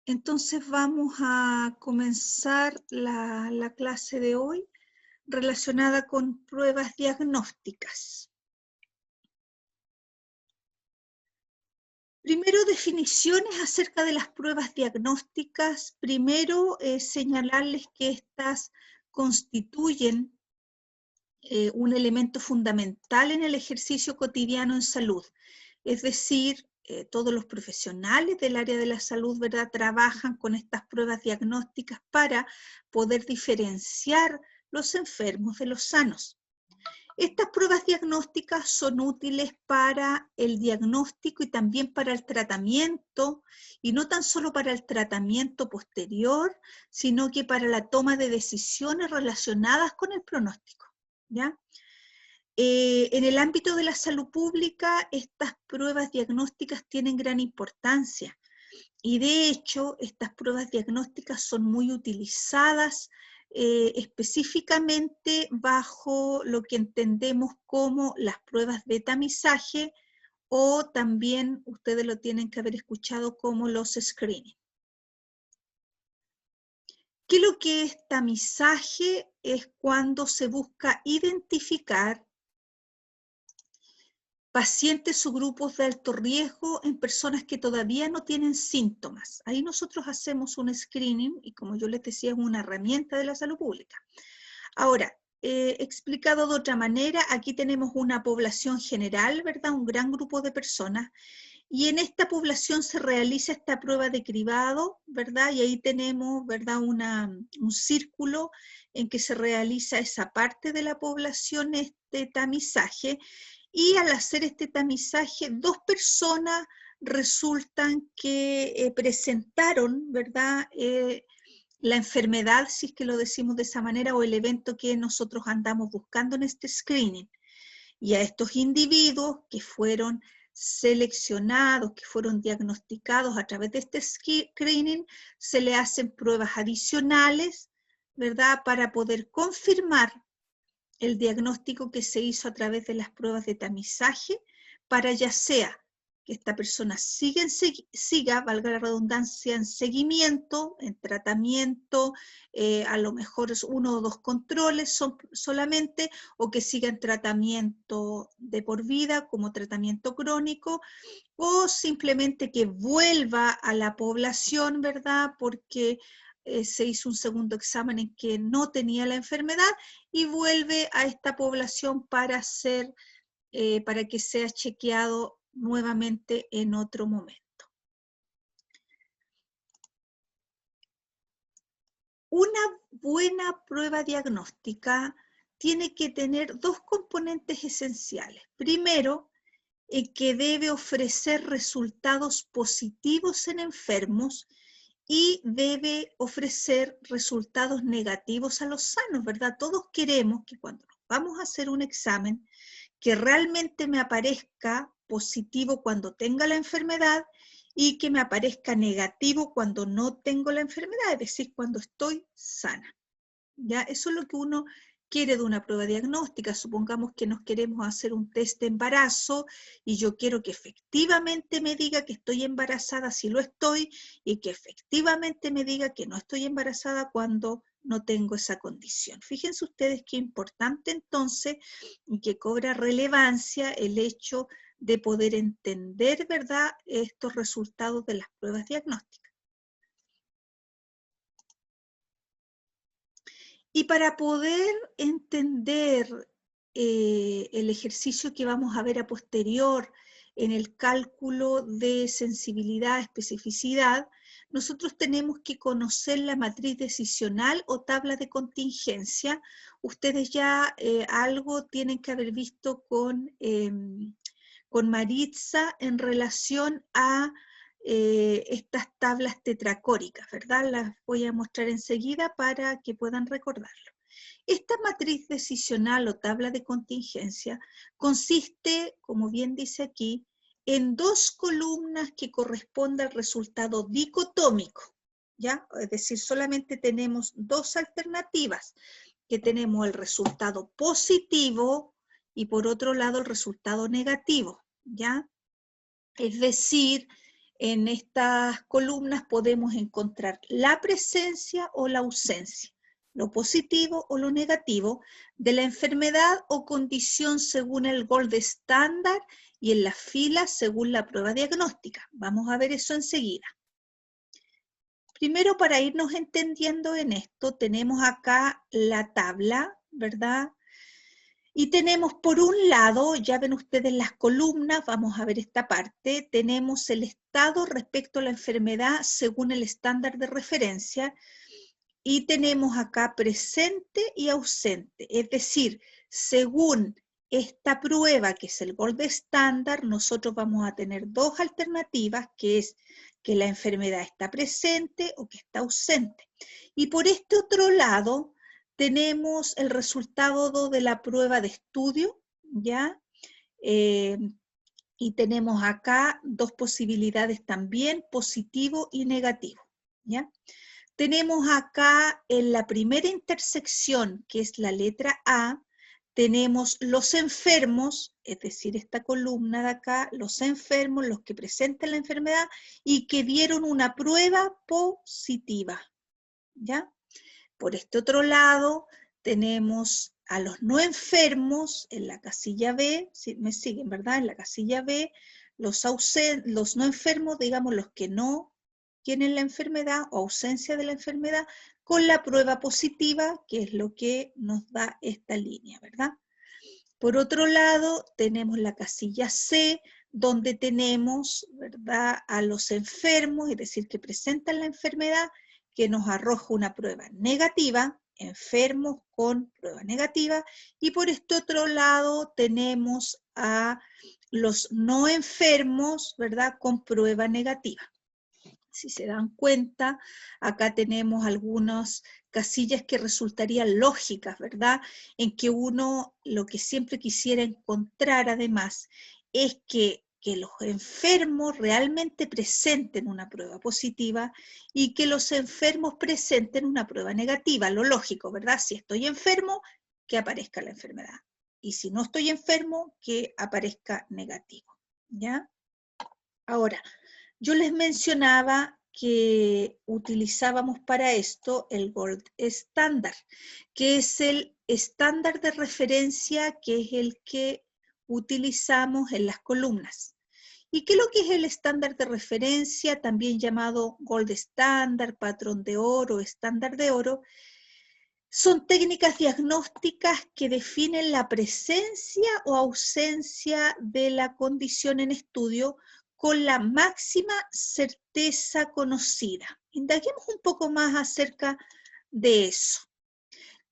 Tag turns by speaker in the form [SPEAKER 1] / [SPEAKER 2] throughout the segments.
[SPEAKER 1] Entonces vamos a comenzar la clase de hoy relacionada con pruebas diagnósticas. Primero, definiciones acerca de las pruebas diagnósticas. Primero, señalarles que estas constituyen un elemento fundamental en el ejercicio cotidiano en salud. Es decir, todos los profesionales del área de la salud, ¿verdad?, trabajan con estas pruebas diagnósticas para poder diferenciar los enfermos de los sanos. Estas pruebas diagnósticas son útiles para el diagnóstico y también para el tratamiento, y no tan solo para el tratamiento posterior, sino que para la toma de decisiones relacionadas con el pronóstico, ¿ya? En el ámbito de la salud pública, estas pruebas diagnósticas tienen gran importancia y de hecho estas pruebas diagnósticas son muy utilizadas específicamente bajo lo que entendemos como las pruebas de tamizaje, o también ustedes lo tienen que haber escuchado como los screening. ¿Qué es lo que es tamizaje? Es cuando se busca identificar pacientes o grupos de alto riesgo en personas que todavía no tienen síntomas. Ahí nosotros hacemos un screening y, como yo les decía, es una herramienta de la salud pública. Ahora, explicado de otra manera, aquí tenemos una población general, ¿verdad? Un gran grupo de personas, y en esta población se realiza esta prueba de cribado, ¿verdad? Y ahí tenemos, ¿verdad?, un círculo en que se realiza esa parte de la población, este tamizaje. Y al hacer este tamizaje, 2 personas resultan que presentaron, ¿verdad?, la enfermedad, si es que lo decimos de esa manera, o el evento que nosotros andamos buscando en este screening. Y a estos individuos que fueron seleccionados, que fueron diagnosticados a través de este screening, se le hacen pruebas adicionales, ¿verdad?, para poder confirmar el diagnóstico que se hizo a través de las pruebas de tamizaje, para ya sea que esta persona siga, valga la redundancia, en seguimiento, en tratamiento, a lo mejor es 1 o 2 controles solamente, o que siga en tratamiento de por vida como tratamiento crónico, o simplemente que vuelva a la población, ¿verdad?, porque se hizo un segundo examen en que no tenía la enfermedad y vuelve a esta población para que sea chequeado nuevamente en otro momento. Una buena prueba diagnóstica tiene que tener 2 componentes esenciales. Primero, que debe ofrecer resultados positivos en enfermos y debe ofrecer resultados negativos a los sanos, ¿verdad? Todos queremos que cuando nos vamos a hacer un examen, que realmente me aparezca positivo cuando tenga la enfermedad y que me aparezca negativo cuando no tengo la enfermedad, es decir, cuando estoy sana. ¿Ya? Eso es lo que uno quiere de una prueba diagnóstica. Supongamos que nos queremos hacer un test de embarazo y yo quiero que efectivamente me diga que estoy embarazada si lo estoy, y que efectivamente me diga que no estoy embarazada cuando no tengo esa condición. Fíjense ustedes qué importante entonces, y que cobra relevancia el hecho de poder entender, ¿verdad?, estos resultados de las pruebas diagnósticas. Y para poder entender el ejercicio que vamos a ver a posterior en el cálculo de sensibilidad, especificidad, nosotros tenemos que conocer la matriz decisional o tabla de contingencia. Ustedes ya algo tienen que haber visto con Maritza en relación a estas tablas tetracóricas, ¿verdad? Las voy a mostrar enseguida para que puedan recordarlo. Esta matriz decisional o tabla de contingencia consiste, como bien dice aquí, en 2 columnas que corresponden al resultado dicotómico, ¿ya? Es decir, solamente tenemos 2 alternativas, que tenemos el resultado positivo y por otro lado el resultado negativo, ¿ya? Es decir, en estas columnas podemos encontrar la presencia o la ausencia, lo positivo o lo negativo de la enfermedad o condición según el gold estándar y en las filas según la prueba diagnóstica. Vamos a ver eso enseguida. Primero, para irnos entendiendo en esto, tenemos acá la tabla, ¿verdad? Y tenemos por un lado, ya ven ustedes las columnas, vamos a ver esta parte, tenemos el estado respecto a la enfermedad según el estándar de referencia y tenemos acá presente y ausente, es decir, según esta prueba que es el gold estándar, nosotros vamos a tener dos alternativas, que es que la enfermedad está presente o que está ausente. Y por este otro lado, tenemos el resultado de la prueba de estudio, ¿ya? Y tenemos acá dos posibilidades también, positivo y negativo, ¿ya? Tenemos acá en la primera intersección, que es la letra A, tenemos los enfermos, es decir, esta columna de acá, los enfermos, los que presentan la enfermedad y que dieron una prueba positiva, ¿ya? Por este otro lado, tenemos a los no enfermos en la casilla B, si me siguen, ¿verdad? En la casilla B, los no enfermos, digamos, los que no tienen la enfermedad o ausencia de la enfermedad, con la prueba positiva, que es lo que nos da esta línea, ¿verdad? Por otro lado, tenemos la casilla C, donde tenemos, ¿verdad?, a los enfermos, es decir, que presentan la enfermedad, que nos arroja una prueba negativa, enfermos con prueba negativa, y por este otro lado tenemos a los no enfermos, ¿verdad?, con prueba negativa. Si se dan cuenta, acá tenemos algunas casillas que resultarían lógicas, ¿verdad? En que uno lo que siempre quisiera encontrar además es que los enfermos realmente presenten una prueba positiva y que los enfermos presenten una prueba negativa, lo lógico, ¿verdad? Si estoy enfermo, que aparezca la enfermedad. Y si no estoy enfermo, que aparezca negativo, ¿ya? Ahora, yo les mencionaba que utilizábamos para esto el gold estándar, que es el estándar de referencia que es el que utilizamos en las columnas. ¿Y qué es lo que es el estándar de referencia, también llamado gold estándar, patrón de oro, estándar de oro? Son técnicas diagnósticas que definen la presencia o ausencia de la condición en estudio con la máxima certeza conocida. Indaguemos un poco más acerca de eso.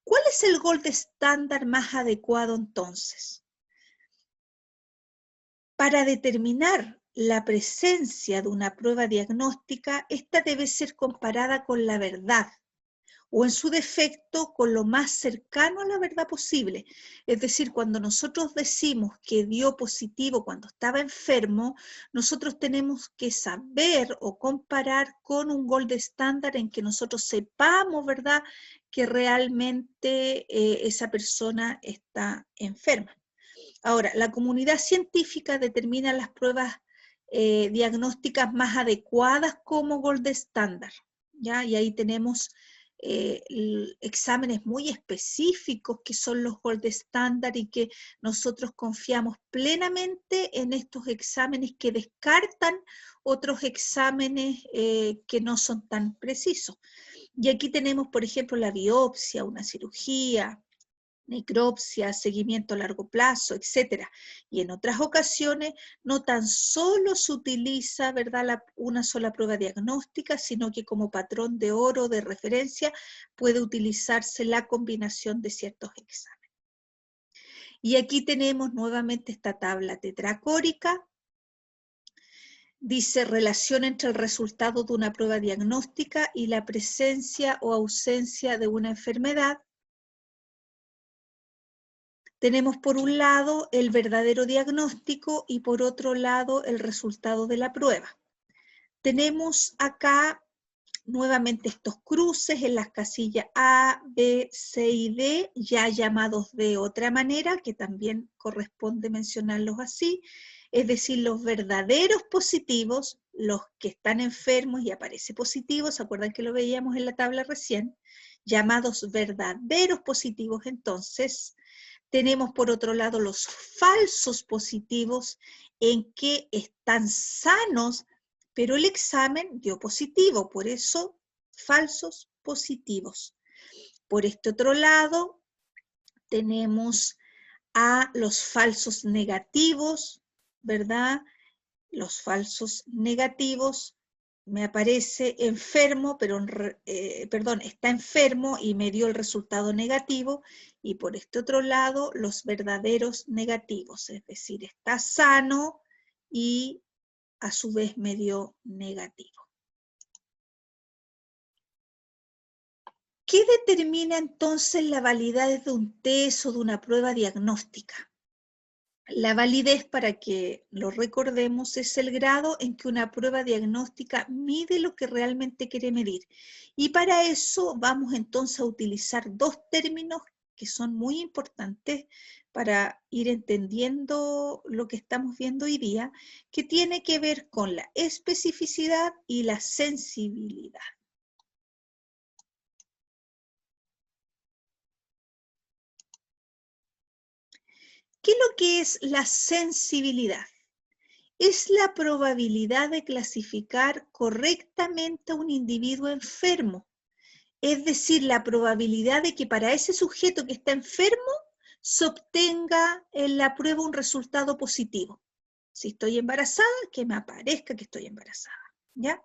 [SPEAKER 1] ¿Cuál es el gold estándar más adecuado entonces? Para determinar la presencia de una prueba diagnóstica, esta debe ser comparada con la verdad, o en su defecto con lo más cercano a la verdad posible. Es decir, cuando nosotros decimos que dio positivo cuando estaba enfermo, nosotros tenemos que saber o comparar con un gold estándar en que nosotros sepamos, ¿verdad?, que realmente esa persona está enferma. Ahora, la comunidad científica determina las pruebas diagnósticas más adecuadas como gold estándar, ¿ya? Y ahí tenemos exámenes muy específicos que son los gold estándar y que nosotros confiamos plenamente en estos exámenes que descartan otros exámenes que no son tan precisos. Y aquí tenemos, por ejemplo, la biopsia, una cirugía, necropsia, seguimiento a largo plazo, etc. Y en otras ocasiones no tan solo se utiliza, ¿verdad?, una sola prueba diagnóstica, sino que como patrón de oro de referencia puede utilizarse la combinación de ciertos exámenes. Y aquí tenemos nuevamente esta tabla tetracórica. Dice relación entre el resultado de una prueba diagnóstica y la presencia o ausencia de una enfermedad. Tenemos por un lado el verdadero diagnóstico y por otro lado el resultado de la prueba. Tenemos acá nuevamente estos cruces en las casillas A, B, C y D, ya llamados de otra manera, que también corresponde mencionarlos así, es decir, los verdaderos positivos los que están enfermos y aparece positivo, ¿se acuerdan que lo veíamos en la tabla recién? Llamados verdaderos positivos, entonces, tenemos por otro lado los falsos positivos en que están sanos, pero el examen dio positivo, por eso falsos positivos. Por este otro lado tenemos a los falsos negativos, ¿verdad? Los falsos negativos, me aparece enfermo, pero perdón, está enfermo y me dio el resultado negativo, y por este otro lado, los verdaderos negativos, es decir, está sano y a su vez me dio negativo. ¿Qué determina entonces la validez de un test o de una prueba diagnóstica? La validez, para que lo recordemos, es el grado en que una prueba diagnóstica mide lo que realmente quiere medir. Y para eso vamos entonces a utilizar dos términos que son muy importantes para ir entendiendo lo que estamos viendo hoy día, que tiene que ver con la especificidad y la sensibilidad. ¿Qué es lo que es la sensibilidad? Es la probabilidad de clasificar correctamente a un individuo enfermo. Es decir, la probabilidad de que para ese sujeto que está enfermo se obtenga en la prueba un resultado positivo. Si estoy embarazada, que me aparezca que estoy embarazada, ¿ya?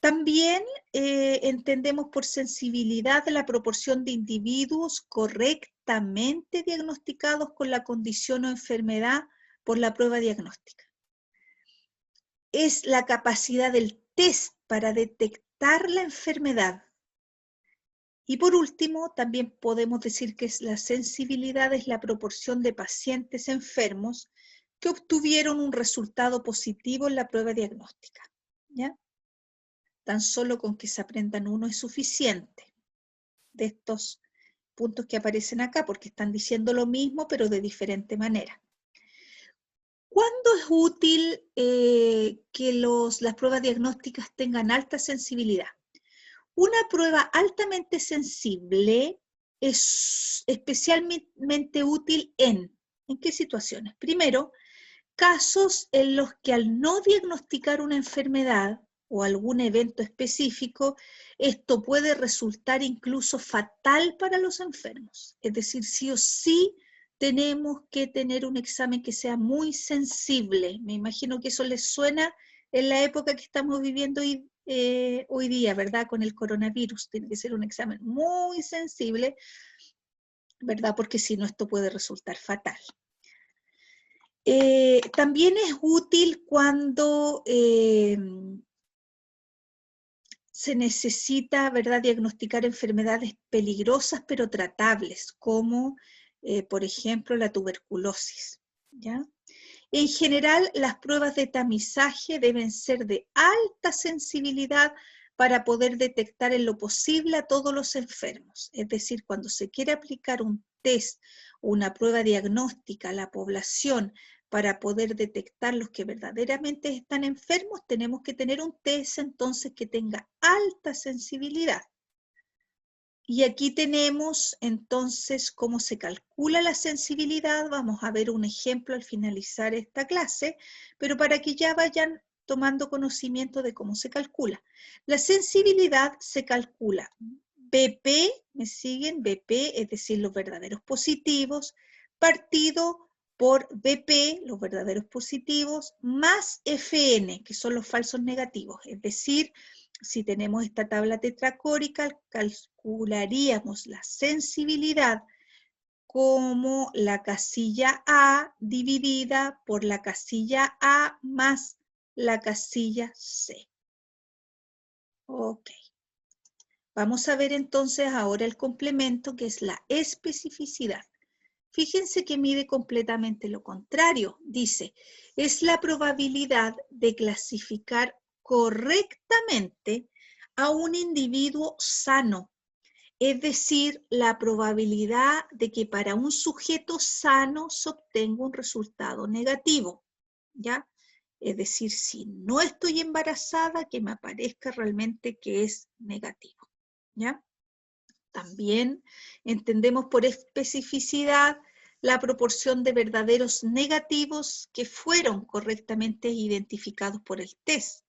[SPEAKER 1] También entendemos por sensibilidad la proporción de individuos correctamente diagnosticados con la condición o enfermedad por la prueba diagnóstica. Es la capacidad del test para detectar la enfermedad. Y por último, también podemos decir que la sensibilidad es la proporción de pacientes enfermos que obtuvieron un resultado positivo en la prueba diagnóstica, ¿ya? Tan solo con que se aprendan uno es suficiente de estos puntos que aparecen acá, porque están diciendo lo mismo, pero de diferente manera. ¿Cuándo es útil que las pruebas diagnósticas tengan alta sensibilidad? Una prueba altamente sensible es especialmente útil ¿en qué situaciones? Primero, casos en los que al no diagnosticar una enfermedad o algún evento específico, esto puede resultar incluso fatal para los enfermos. Es decir, sí o sí tenemos que tener un examen que sea muy sensible. Me imagino que eso les suena en la época que estamos viviendo hoy día, ¿verdad? Con el coronavirus. Tiene que ser un examen muy sensible, ¿verdad? Porque si no, esto puede resultar fatal. También es útil cuando se necesita, ¿verdad?, diagnosticar enfermedades peligrosas pero tratables, como por ejemplo la tuberculosis, ¿ya? En general, las pruebas de tamizaje deben ser de alta sensibilidad para poder detectar en lo posible a todos los enfermos. Es decir, cuando se quiere aplicar un test o una prueba diagnóstica a la población para poder detectar los que verdaderamente están enfermos, tenemos que tener un test entonces que tenga alta sensibilidad. Y aquí tenemos entonces cómo se calcula la sensibilidad. Vamos a ver un ejemplo al finalizar esta clase, pero para que ya vayan tomando conocimiento de cómo se calcula. La sensibilidad se calcula BP, ¿me siguen? BP, es decir, los verdaderos positivos, partido por BP, los verdaderos positivos, más FN, que son los falsos negativos. Es decir, si tenemos esta tabla tetracórica, calcularíamos la sensibilidad como la casilla A dividida por la casilla A más la casilla C. Ok. Vamos a ver entonces ahora el complemento, que es la especificidad. Fíjense que mide completamente lo contrario. Dice, es la probabilidad de clasificar correctamente a un individuo sano. Es decir, la probabilidad de que para un sujeto sano se obtenga un resultado negativo, ¿ya? Es decir, si no estoy embarazada, que me aparezca realmente que es negativo, ¿ya? También entendemos por especificidad la proporción de verdaderos negativos que fueron correctamente identificados por el test,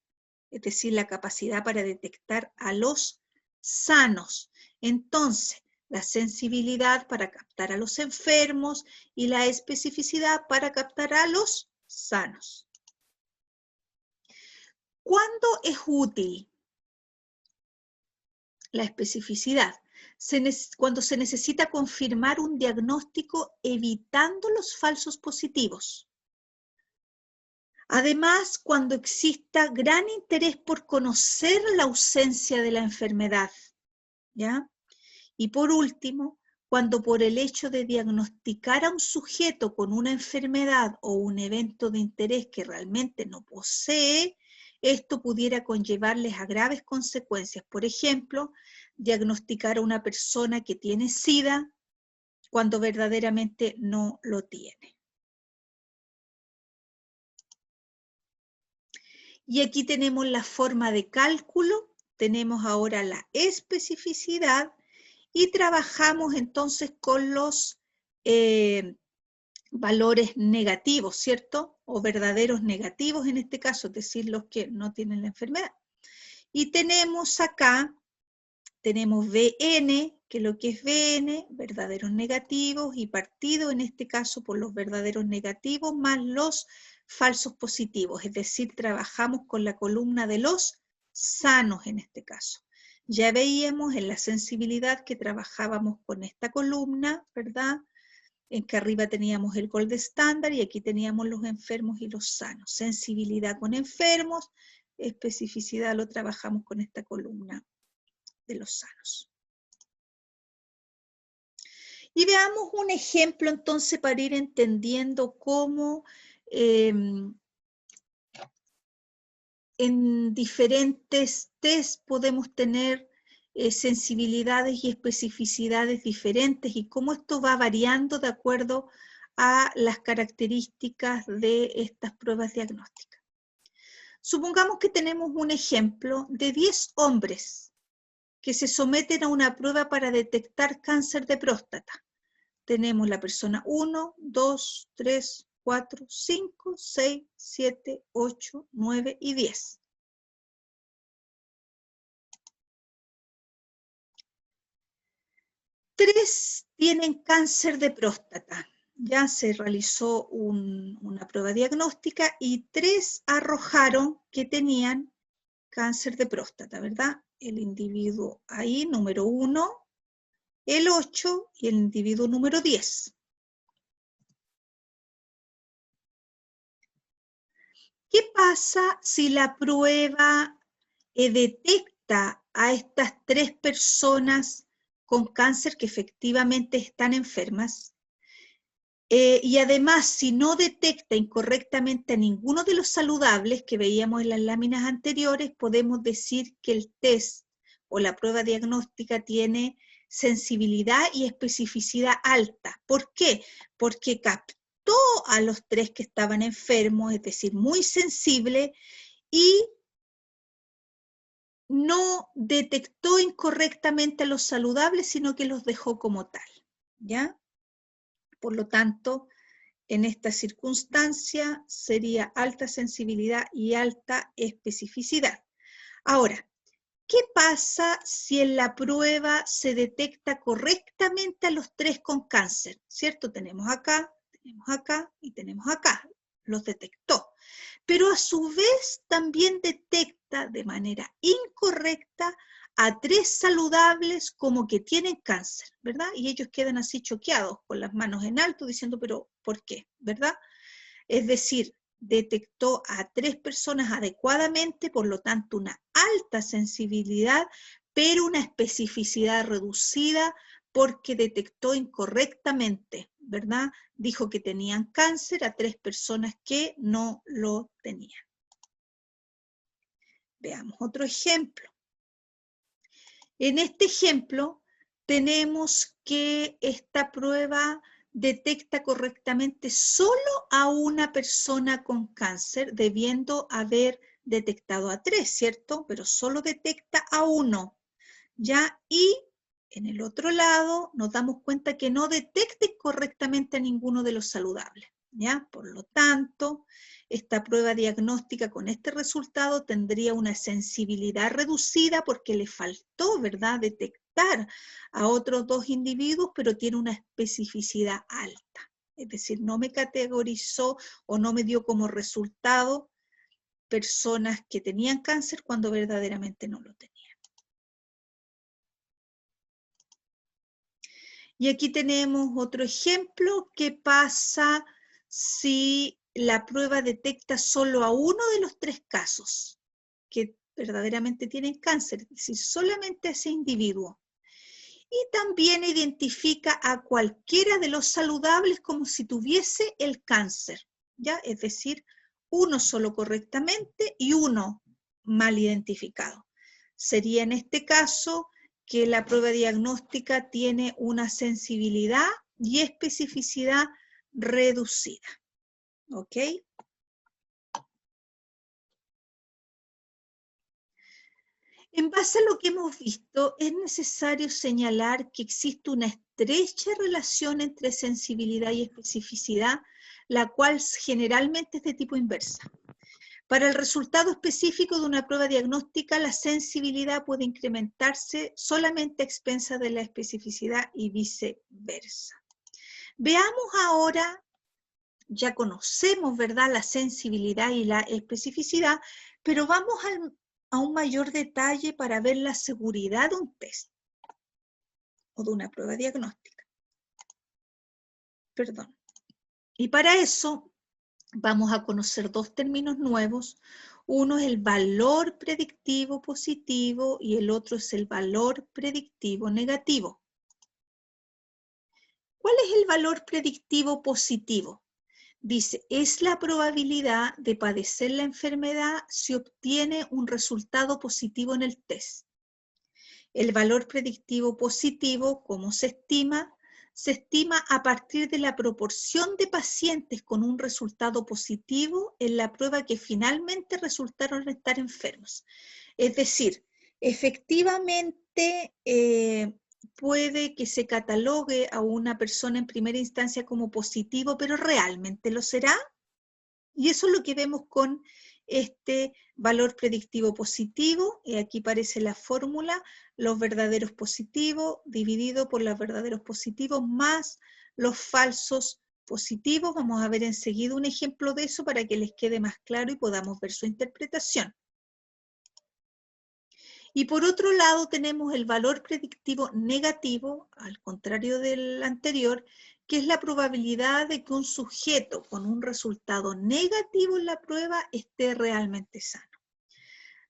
[SPEAKER 1] es decir, la capacidad para detectar a los sanos. Entonces, la sensibilidad para captar a los enfermos y la especificidad para captar a los sanos. ¿Cuándo es útil la especificidad? Cuando se necesita confirmar un diagnóstico evitando los falsos positivos. Además, cuando exista gran interés por conocer la ausencia de la enfermedad, ¿ya? Y por último, cuando por el hecho de diagnosticar a un sujeto con una enfermedad o un evento de interés que realmente no posee, esto pudiera conllevarles a graves consecuencias. Por ejemplo, diagnosticar a una persona que tiene SIDA cuando verdaderamente no lo tiene. Y aquí tenemos la forma de cálculo, tenemos ahora la especificidad y trabajamos entonces con los valores negativos, ¿cierto? O verdaderos negativos en este caso, es decir, los que no tienen la enfermedad. Y tenemos acá, tenemos VN, que lo que es VN, verdaderos negativos, y partido en este caso por los verdaderos negativos más los falsos positivos, es decir, trabajamos con la columna de los sanos en este caso. Ya veíamos en la sensibilidad que trabajábamos con esta columna, ¿verdad? En que arriba teníamos el gold estándar y aquí teníamos los enfermos y los sanos. Sensibilidad con enfermos, especificidad lo trabajamos con esta columna de los sanos. Y veamos un ejemplo entonces para ir entendiendo cómo en diferentes test podemos tener sensibilidades y especificidades diferentes y cómo esto va variando de acuerdo a las características de estas pruebas diagnósticas. Supongamos que tenemos un ejemplo de 10 hombres que se someten a una prueba para detectar cáncer de próstata. Tenemos la persona 1, 2, 3, 4, 5, 6, 7, 8, 9 y 10. Tres tienen cáncer de próstata. Ya se realizó una prueba diagnóstica y 3 arrojaron que tenían cáncer de próstata, ¿verdad? El individuo ahí, número 1, el 8 y el individuo número 10. ¿Qué pasa si la prueba detecta a estas 3 personas con cáncer que efectivamente están enfermas? Y además, si no detecta incorrectamente a ninguno de los saludables que veíamos en las láminas anteriores, podemos decir que el test o la prueba diagnóstica tiene sensibilidad y especificidad alta. ¿Por qué? Porque captó a los 3 que estaban enfermos, es decir, muy sensible, y no detectó incorrectamente a los saludables, sino que los dejó como tal, ¿ya? Por lo tanto, en esta circunstancia sería alta sensibilidad y alta especificidad. Ahora, ¿qué pasa si en la prueba se detecta correctamente a los 3 con cáncer? ¿Cierto? Tenemos acá y tenemos acá. Los detectó. Pero a su vez también detecta de manera incorrecta a 3 saludables como que tienen cáncer, ¿verdad? Y ellos quedan así choqueados, con las manos en alto, diciendo, pero ¿por qué? ¿Verdad? Es decir, detectó a 3 personas adecuadamente, por lo tanto una alta sensibilidad, pero una especificidad reducida porque detectó incorrectamente, ¿verdad? Dijo que tenían cáncer a 3 personas que no lo tenían. Veamos otro ejemplo. En este ejemplo tenemos que esta prueba detecta correctamente solo a una persona con cáncer, debiendo haber detectado a 3, ¿cierto? Pero solo detecta a 1, ¿ya? Y en el otro lado nos damos cuenta que no detecta correctamente a ninguno de los saludables, ¿ya? Por lo tanto, esta prueba diagnóstica con este resultado tendría una sensibilidad reducida porque le faltó, ¿verdad?, detectar a otros 2 individuos, pero tiene una especificidad alta. Es decir, no me categorizó o no me dio como resultado personas que tenían cáncer cuando verdaderamente no lo tenían. Y aquí tenemos otro ejemplo. ¿Qué pasa si la prueba detecta solo a uno de los 3 casos que verdaderamente tienen cáncer? Es decir, solamente a ese individuo. Y también identifica a cualquiera de los saludables como si tuviese el cáncer, ¿ya? Es decir, uno solo correctamente y uno mal identificado. Sería en este caso que la prueba diagnóstica tiene una sensibilidad y especificidad reducida, ¿ok? En base a lo que hemos visto, es necesario señalar que existe una estrecha relación entre sensibilidad y especificidad, la cual generalmente es de tipo inversa. Para el resultado específico de una prueba diagnóstica, la sensibilidad puede incrementarse solamente a expensas de la especificidad y viceversa. Veamos ahora, ya conocemos, ¿verdad?, la sensibilidad y la especificidad, pero vamos a un mayor detalle para ver la seguridad de un test o de una prueba diagnóstica. Perdón. Y para eso vamos a conocer 2 términos nuevos. Uno es el valor predictivo positivo y el otro es el valor predictivo negativo. ¿Cuál es el valor predictivo positivo? Dice, es la probabilidad de padecer la enfermedad si obtiene un resultado positivo en el test. El valor predictivo positivo, ¿cómo se estima? Se estima a partir de la proporción de pacientes con un resultado positivo en la prueba que finalmente resultaron estar enfermos. Es decir, efectivamente puede que se catalogue a una persona en primera instancia como positivo, pero ¿realmente lo será? Y eso es lo que vemos con este valor predictivo positivo. Y aquí aparece la fórmula, los verdaderos positivos dividido por los verdaderos positivos más los falsos positivos. Vamos a ver enseguida un ejemplo de eso para que les quede más claro y podamos ver su interpretación. Y por otro lado tenemos el valor predictivo negativo, al contrario del anterior, que es la probabilidad de que un sujeto con un resultado negativo en la prueba esté realmente sano.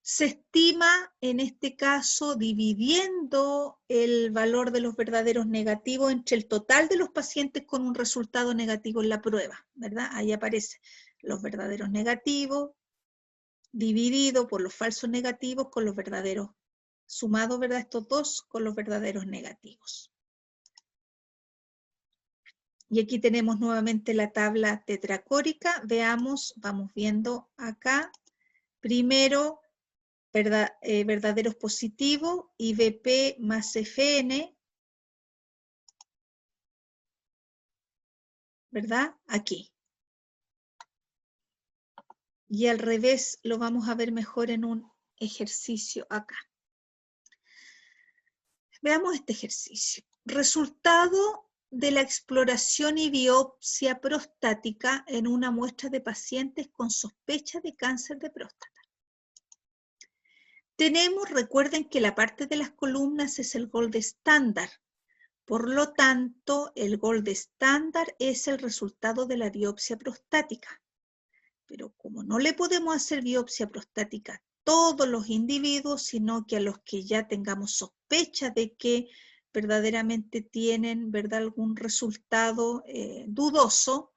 [SPEAKER 1] Se estima en este caso dividiendo el valor de los verdaderos negativos entre el total de los pacientes con un resultado negativo en la prueba, ¿verdad? Ahí aparece los verdaderos negativos dividido por los falsos negativos con los verdaderos, sumado, ¿verdad?, estos dos con los verdaderos negativos. Y aquí tenemos nuevamente la tabla tetracórica. Veamos, vamos viendo acá. Primero, verdaderos positivos, IVP más FN, ¿verdad? Aquí. Y al revés lo vamos a ver mejor en un ejercicio acá. Veamos este ejercicio. Resultado de la exploración y biopsia prostática en una muestra de pacientes con sospecha de cáncer de próstata. Recuerden que la parte de las columnas es el gold estándar. Por lo tanto, el gold estándar es el resultado de la biopsia prostática. Pero como no le podemos hacer biopsia prostática a todos los individuos, sino que a los que ya tengamos sospecha de que verdaderamente tienen, ¿verdad?, algún resultado dudoso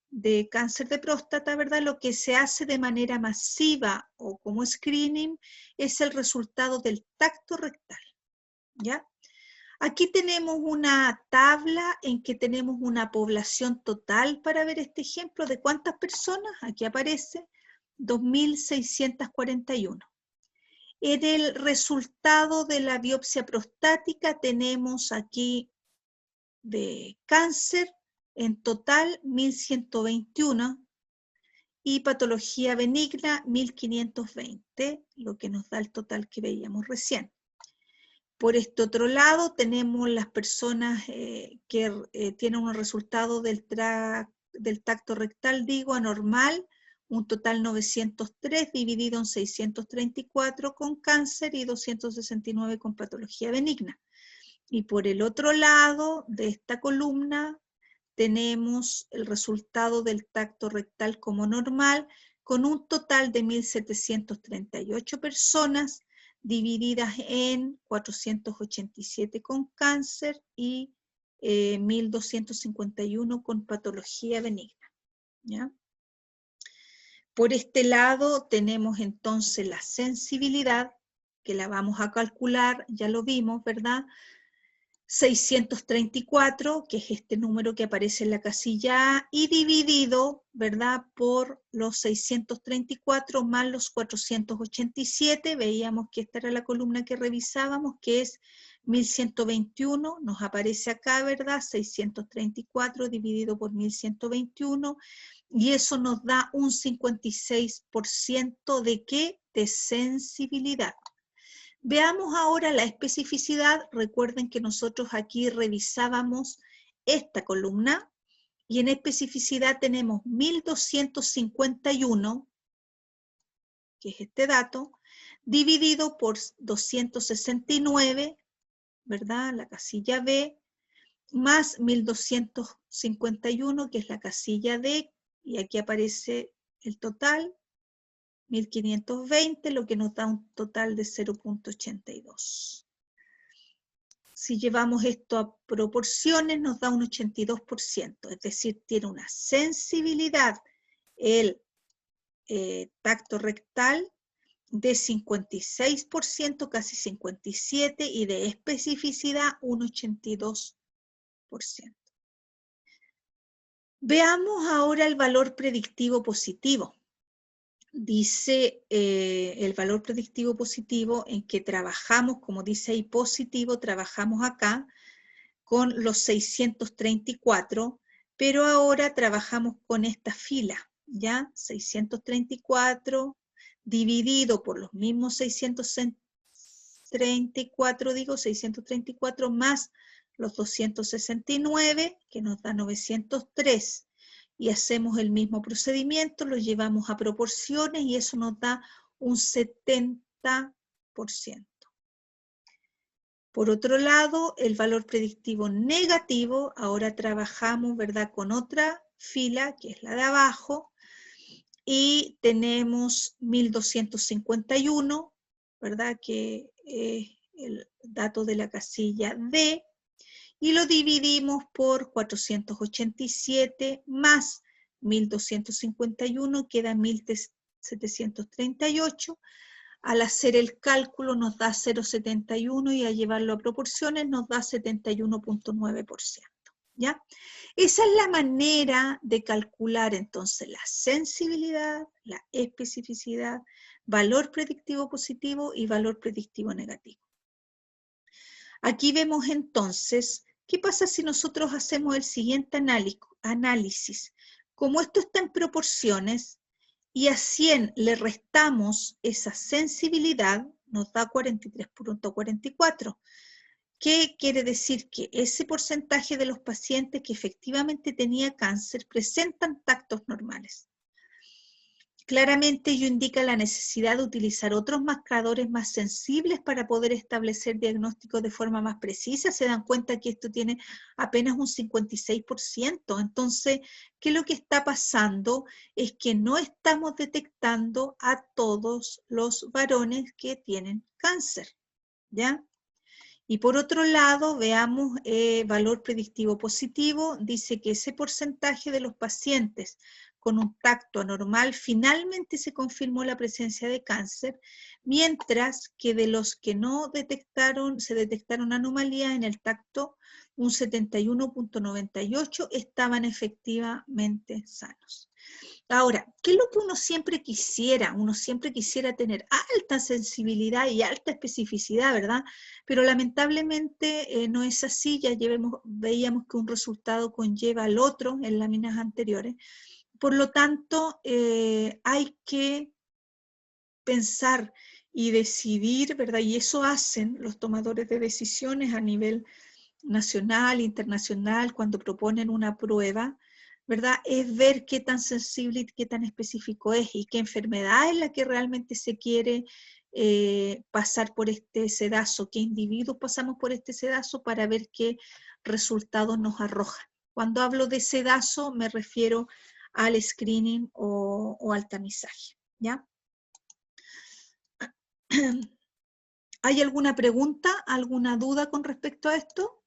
[SPEAKER 1] de cáncer de próstata, ¿verdad?, lo que se hace de manera masiva o como screening es el resultado del tacto rectal, ¿ya? Aquí tenemos una tabla en que tenemos una población total para ver este ejemplo de cuántas personas. Aquí aparece 2.641. En el resultado de la biopsia prostática tenemos aquí de cáncer en total 1.121 y patología benigna 1.520, lo que nos da el total que veíamos recién. Por este otro lado tenemos las personas que tienen un resultado del tacto rectal, digo, anormal, un total 903 dividido en 634 con cáncer y 269 con patología benigna. Y por el otro lado de esta columna tenemos el resultado del tacto rectal como normal, con un total de 1.738 personas, divididas en 487 con cáncer y 1.251 con patología benigna. ¿Ya? Por este lado tenemos entonces la sensibilidad, que la vamos a calcular, ya lo vimos, ¿verdad? 634, que es este número que aparece en la casilla A, y dividido, ¿verdad?, por los 634 más los 487, veíamos que esta era la columna que revisábamos, que es 1121, nos aparece acá, ¿verdad?, 634 dividido por 1121, y eso nos da un 56% de ¿qué? De sensibilidad. Veamos ahora la especificidad. Recuerden que nosotros aquí revisábamos esta columna y en especificidad tenemos 1251, que es este dato, dividido por 269, ¿verdad? La casilla B, más 1251, que es la casilla D, y aquí aparece el total, 1520, lo que nos da un total de 0.82. Si llevamos esto a proporciones, nos da un 82%, es decir, tiene una sensibilidad el tacto rectal de 56%, casi 57%, y de especificidad un 82%. Veamos ahora el valor predictivo positivo. Dice el valor predictivo positivo en que trabajamos, como dice ahí positivo, trabajamos acá con los 634, pero ahora trabajamos con esta fila, ¿ya? 634 dividido por los mismos 634, digo, 634 más los 269, que nos da 903, y hacemos el mismo procedimiento, lo llevamos a proporciones y eso nos da un 70%. Por otro lado, el valor predictivo negativo, ahora trabajamos, ¿verdad?, con otra fila, que es la de abajo, y tenemos 1251, ¿verdad?, que es el dato de la casilla D, y lo dividimos por 487 más 1251, queda 1738, al hacer el cálculo nos da 0,71 y al llevarlo a proporciones nos da 71.9%. ¿Ya? Esa es la manera de calcular entonces la sensibilidad, la especificidad, valor predictivo positivo y valor predictivo negativo. Aquí vemos entonces, ¿qué pasa si nosotros hacemos el siguiente análisis? Como esto está en proporciones, y a 100 le restamos esa sensibilidad, nos da 43.44. ¿Qué quiere decir? Que ese porcentaje de los pacientes que efectivamente tenía cáncer presentan tactos normales. Claramente ello indica la necesidad de utilizar otros marcadores más sensibles para poder establecer diagnósticos de forma más precisa. Se dan cuenta que esto tiene apenas un 56%. Entonces, ¿qué es lo que está pasando? Es que no estamos detectando a todos los varones que tienen cáncer, ¿ya? Y por otro lado, veamos valor predictivo positivo, dice que ese porcentaje de los pacientes con un tacto anormal, finalmente se confirmó la presencia de cáncer, mientras que de los que no detectaron, se detectaron anomalías en el tacto, un 71.98 estaban efectivamente sanos. Ahora, ¿qué es lo que uno siempre quisiera? Uno siempre quisiera tener alta sensibilidad y alta especificidad, ¿verdad? Pero lamentablemente no es así, ya veíamos que un resultado conlleva al otro en láminas anteriores. Por lo tanto, hay que pensar y decidir, ¿verdad? Y eso hacen los tomadores de decisiones a nivel nacional, internacional, cuando proponen una prueba, ¿verdad? Es ver qué tan sensible y qué tan específico es y qué enfermedad es la que realmente se quiere pasar por este sedazo, qué individuos pasamos por este sedazo para ver qué resultados nos arroja. Cuando hablo de sedazo me refiero al screening o al tamizaje, ¿ya? ¿Hay alguna pregunta, alguna duda con respecto a esto?